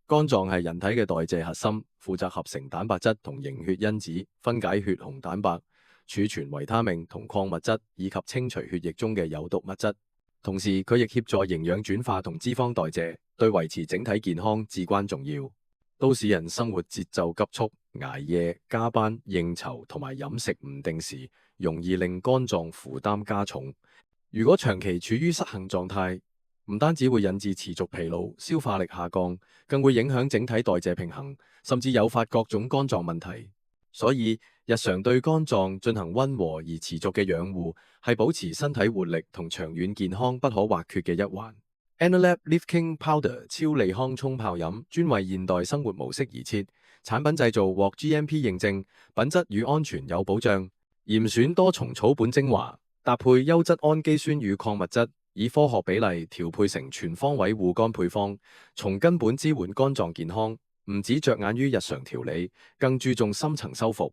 肝臟係人體嘅代謝核心，負責合成蛋白質同凝血因子，分解血紅蛋白，儲存維他命同礦物質，以及清除血液中嘅有毒物質。同時，佢亦協助營養轉化同脂肪代謝，對維持整體健康至關重要。都市人生活節奏急促，捱夜、加班、應酬同埋飲食唔定時，容易令肝臟負擔加重。如果長期處於失衡狀態，唔單止會引致持續疲勞、消化力下降，更會影響整體代謝平衡，甚至誘發各種肝臟問題。所以，日常對肝臟進行溫和而持續嘅養護，係保持身體活力同長遠健康不可或缺嘅一環。Enalab Lift King Powder 超利康沖泡飲，專為現代生活模式而設，產品製造獲 GMP 認證，品質與安全有保障。嚴選多重草本精華，搭配優質氨基酸與礦物質，以科學比例調配成全方位護肝配方，從根本支援肝臟健康。唔只着眼於日常調理，更注重深層修復。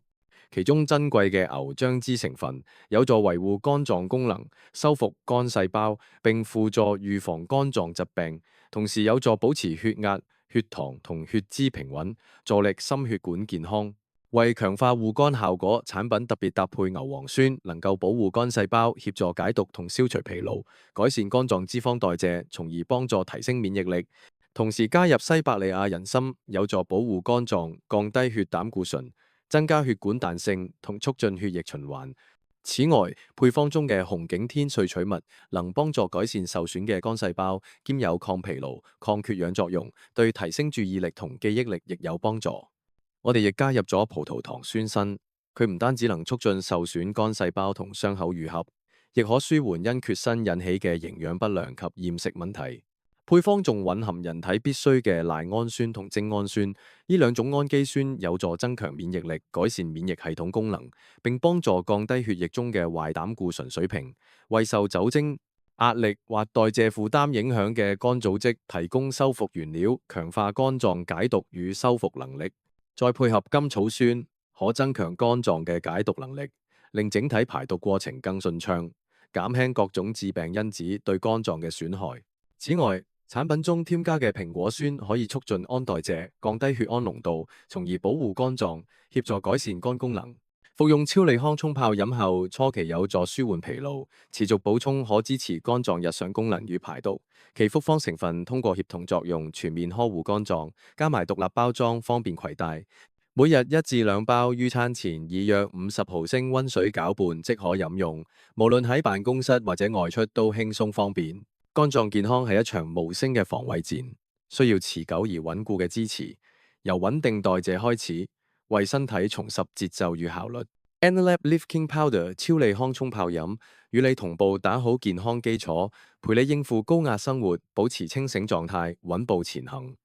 其中珍貴嘅牛樟脂成分有助維護肝臟功能，修復肝細胞，並輔助預防肝臟疾病。同時有助保持血壓、血糖同血脂平穩，助力心血管健康。為強化護肝效果，產品特別搭配牛磺酸，能夠保護肝細胞，協助解毒同消除疲勞，改善肝臟脂肪代謝，從而幫助提升免疫力。同時加入西伯利亞人參，有助保護肝臟，降低血膽固醇，增加血管彈性同促進血液循環。此外，配方中嘅紅景天萃取物能幫助改善受損嘅肝細胞，兼有抗疲勞、抗缺氧作用，對提升注意力同記憶力亦有幫助。我哋亦加入咗葡萄糖酸鋅，佢唔單止能促進受損肝細胞同傷口愈合，亦可舒緩因缺鋅引起嘅營養不良及厭食問題。配方仲蘊含人體必需嘅賴氨酸同精氨酸，呢兩種氨基酸有助增強免疫力，改善免疫系統功能，並幫助降低血液中嘅壞膽固醇水平，為受酒精、壓力或代謝負擔影響嘅肝組織提供修復原料，強化肝臟解毒與修復能力。再配合甘草酸，可增強肝臟嘅解毒能力，令整體排毒過程更順暢，減輕各種致病因子對肝臟嘅損害。此外，產品中添加嘅蘋果酸可以促進肝代謝，降低血氨濃度，從而保護肝臟，協助改善肝功能。服用超利康沖泡飲後，初期有助舒緩疲勞，持續補充可支持肝臟日常功能與排毒。其複方成分通過協同作用，全面呵護肝臟，加埋獨立包裝，方便攜帶。每日1至2包，於餐前以約50毫升溫水攪拌即可飲用，無論喺辦公室或者外出都輕鬆方便。肝臟健康係一場無聲嘅防衛戰，需要持久而穩固嘅支持。由穩定代謝開始，為身體重拾節奏與效率。Enalab Lift King Powder 超利康沖泡飲，與你同步打好健康基礎，陪你應付高壓生活，保持清醒狀態，穩步前行。